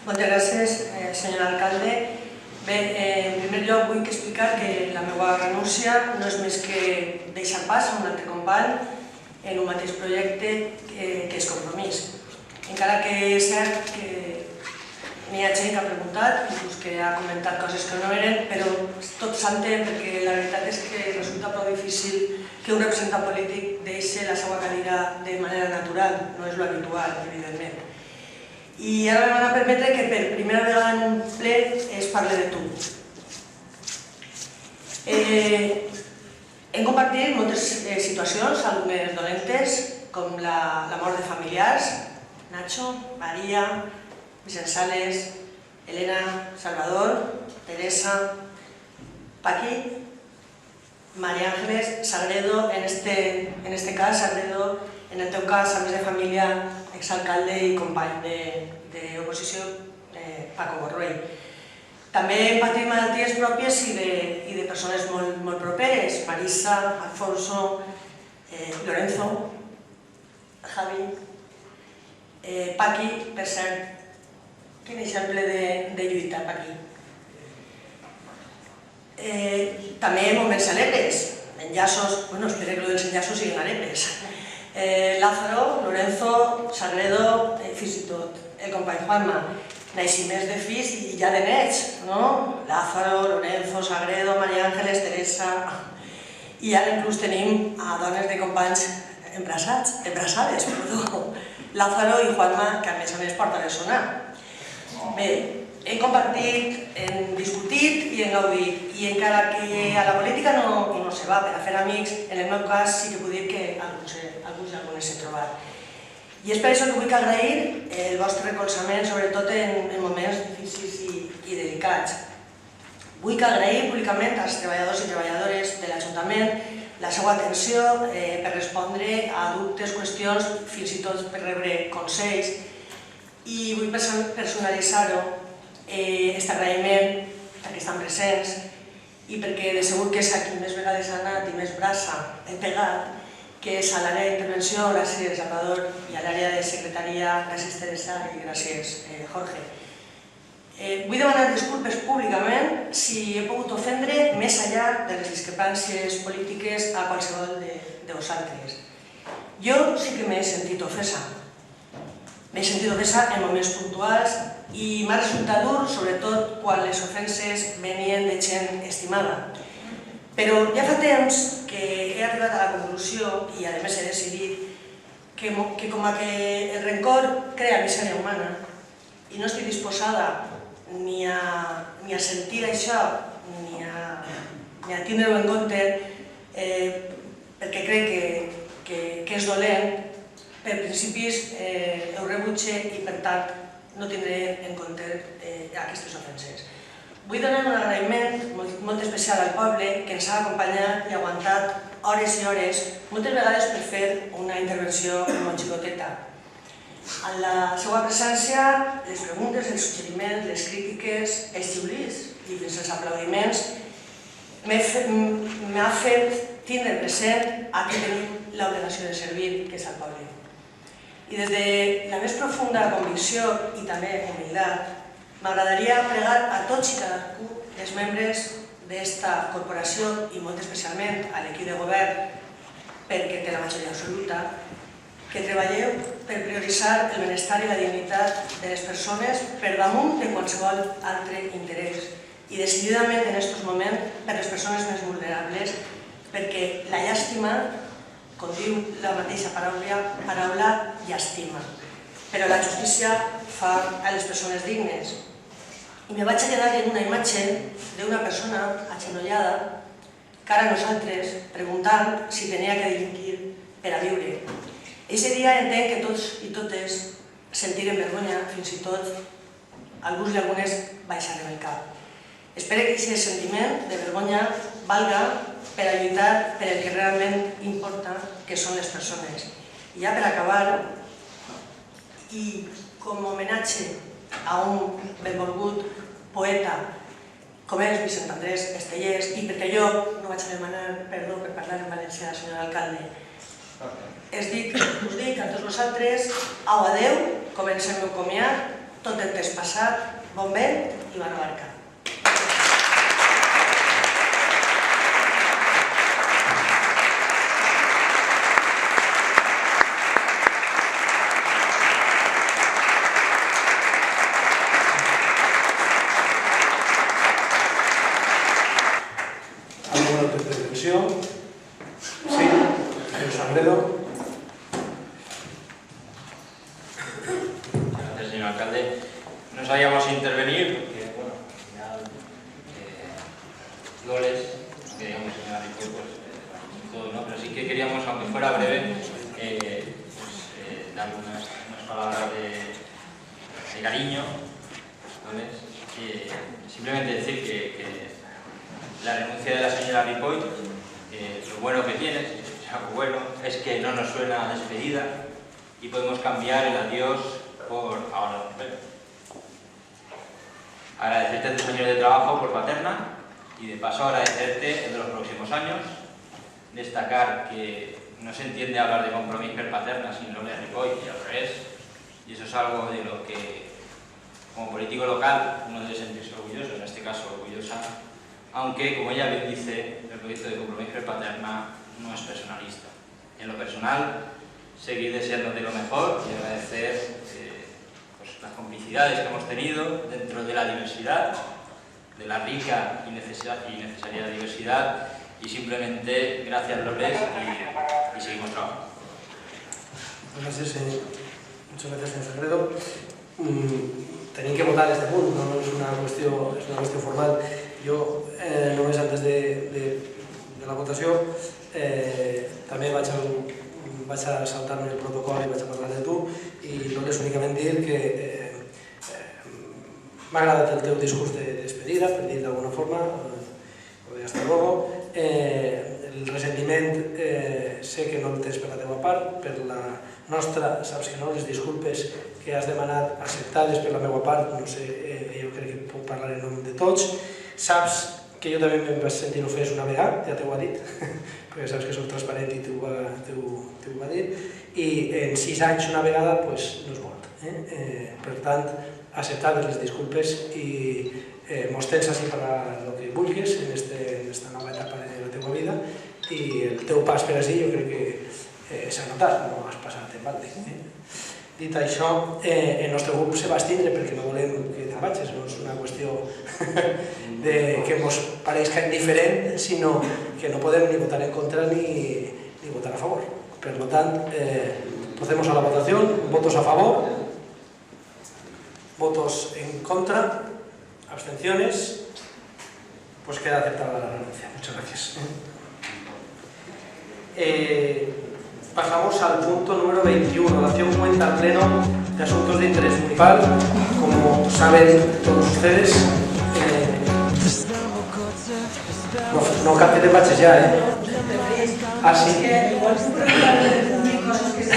Moltes gràcies, senyor alcalde. Bé, en primer lloc vull explicar que la meva renúncia no és més que deixar pas a un altre company en un mateix projecte que és Compromís. Encara que és cert que n'hi ha gent que ha preguntat, inclús que ha comentat coses que no eren, però tot s'entén perquè la veritat és que resulta prou difícil que un representant polític deixi la seva cadira de manera natural, no és l'habitual, evidentment. I ara me van a permetre que per primera vegada en un ple es parli de tu. Hem compartit moltes situacions, algunes dolentes, com la mort de familiars, Nacho, Maria, Vicent Sales, Elena, Salvador, Teresa, Paqui, María Ángeles, Sagredo, en este cas, Sagredo, en el teu cas, amics de família, exalcalde i company d'oposició, Paco Borruell. També hem patit malalties pròpies i de persones molt properes, Marisa, Alfonso, Lorenzo, Javi, Paqui, per cert, quin exemple de lluita, Paqui. També moments alegres, enllaços, bueno, espero que els enllaços siguin alegres. Lázaro, Lorenzo, Sagredo, fins i tot el company Juanma, naixements de fills i ja de nets, no? Lázaro, Lorenzo, Sagredo, María Ángeles, Teresa... I ara inclús tenim a dones de companys embrassades, Lázaro i Juanma, que a més porten a sonar. Bé, hem compartit, hem discutit i hem gaudit. I encara que a la política no se va per a fer amics, en el meu cas sí que puc dir que alguns i algunes s'he trobat. I és per això que vull agrair el vostre recolzament, sobretot en moments difícils i delicats. Vull agrair públicament als treballadors i treballadores de l'Ajuntament la seva atenció per respondre a dubtes, qüestions, fins i tot per rebre consells. I vull personalitzar-ho, aquest agraïment, perquè estan presents i perquè de segur que és a qui més vegades ha anat i més braça he pegat, que és a l'àrea d'intervenció, gràcies Salvador, i a l'àrea de secretaria, gràcies Teresa i gràcies Jorge. Vull demanar disculpes públicament si he pogut ofendre més enllà de les discrepàncies polítiques a qualsevol de vosaltres. Jo sí que m'he sentit ofesa. M'he sentit ofesa en moments puntuals i m'ha resultat dur, sobretot quan les ofenses venien de gent estimada. Però ja fa temps que he arribat a la conclusió, i a més he decidit, que com que el rencor crea misèria humana i no estic disposada ni a sentir això ni a tindre-ho en compte perquè crec que és dolent, per principis ho rebutge i per tant no tindré en compte aquestes ofenses. Vull donar un agraïment molt especial al poble que ens ha acompanyat i aguantat hores i hores, moltes vegades per fer una intervenció molt xicoteta. En la seva presència, les preguntes, els suggeriments, les crítiques, els xiulits i fins als aplaudiments m'ha fet tindre present a qui tenim l'obligació de servir, que és el poble. I des de la més profunda convicció i també humilitat, m'agradaria pregar a tots i cadascun dels membres d'esta corporació i molt especialment a l'equip de govern, perquè té la majoria absoluta, que treballeu per prioritzar el benestar i la dignitat de les persones per damunt de qualsevol altre interès i decididament en aquests moments per les persones més vulnerables, perquè la llàstima, com diu la mateixa paraula, llàstima, però la justícia fa a les persones dignes. I me vaig quedar en una imatge d'una persona agenollada cara a nosaltres, preguntant si tenia que delinquir per a viure. Eixe dia entenc que tots i totes sentiren vergonya, fins i tot alguns i algunes baixaren el cap. Espero que aquest sentiment de vergonya valga per a lluitar per el que realment importa, que són les persones. I ja per acabar, i com a homenatge a un benvolgut poeta com és Vicent Andrés Estellés, i perquè jo no vaig a demanar perdó per parlar en valencià, senyor alcalde, us dic a tots vosaltres, au adeu, comencem el comiat, tot el temps passat, bon vent i bona barca. ¿Alguna otra intervención? Sí, señor Sagredo. Gracias, señor alcalde. No sabíamos intervenir porque, bueno, al final, Loles, que digamos, señora Ripoll, pues, todo, ¿no? Pero sí que queríamos, aunque fuera breve, dar unas palabras de cariño, Loles. Simplemente decir que la renuncia de la señora Ripoll, lo bueno que tiene, algo bueno, es que no nos suena a despedida y podemos cambiar el adiós por ahora volver. Agradecerte tus años de trabajo por Paterna y de paso agradecerte el de los próximos años. Destacar que no se entiende hablar de Compromís per Paterna sin Loles Ripoll y al revés. Y eso es algo de lo que, como político local, uno debe sentirse orgulloso, en este caso orgullosa, aunque, como ella bien dice, el proyecto de Compromís per Paterna no es personalista. En lo personal, seguir deseándote lo mejor y agradecer las complicidades que hemos tenido dentro de la diversidad, de la rica y necesaria diversidad, y simplemente gracias, Loles, y seguimos trabajando. Gracias, muchas gracias, señor Sagredo. Tenim que votar este punt, no és una qüestió formal. Jo, només antes de la votació, també vaig a saltar-me el protocol i vaig a parlar de tu, i només únicament dir que m'ha agradat el teu discurs de despedida, per dir d'alguna forma, o de hasta luego. El ressentiment sé que no el tens per la teva part, per la nostra, saps que no, les disculpes que has demanat acceptades per la meva part, no sé, jo crec que puc parlar en nom de tots. Saps que jo també em vaig sentir ofès una vegada, ja t'ho ha dit, perquè saps que soc transparent i t'ho va dir, i en 6 anys una vegada no és molt. Per tant, acceptades les disculpes i mos tens així per el que vulguis en aquesta nova etapa de la teva vida, i el teu pas per així jo crec que s'ha notat, no has passat en balde. Dit això, el nostre grup se va abstindre perquè no volem que te'n vagis, no és una qüestió que ens pareixca indiferent, sinó que no podem ni votar en contra ni votar a favor. Per tant, procedemos a la votación. Votos a favor, votos en contra, abstenciones. Pues queda aceptada la renuncia. Muchas gracias. Pasamos al punto número 21, dación cuenta al Pleno de Asuntos de Interés Municipal. Como saben todos ustedes, no cante de baches ya, así que igual tú preguntas de cosas que se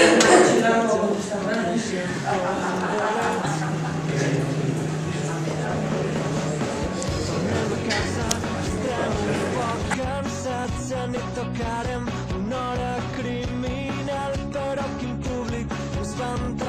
están ni tocarem una hora criminal, però quin públic us va entrar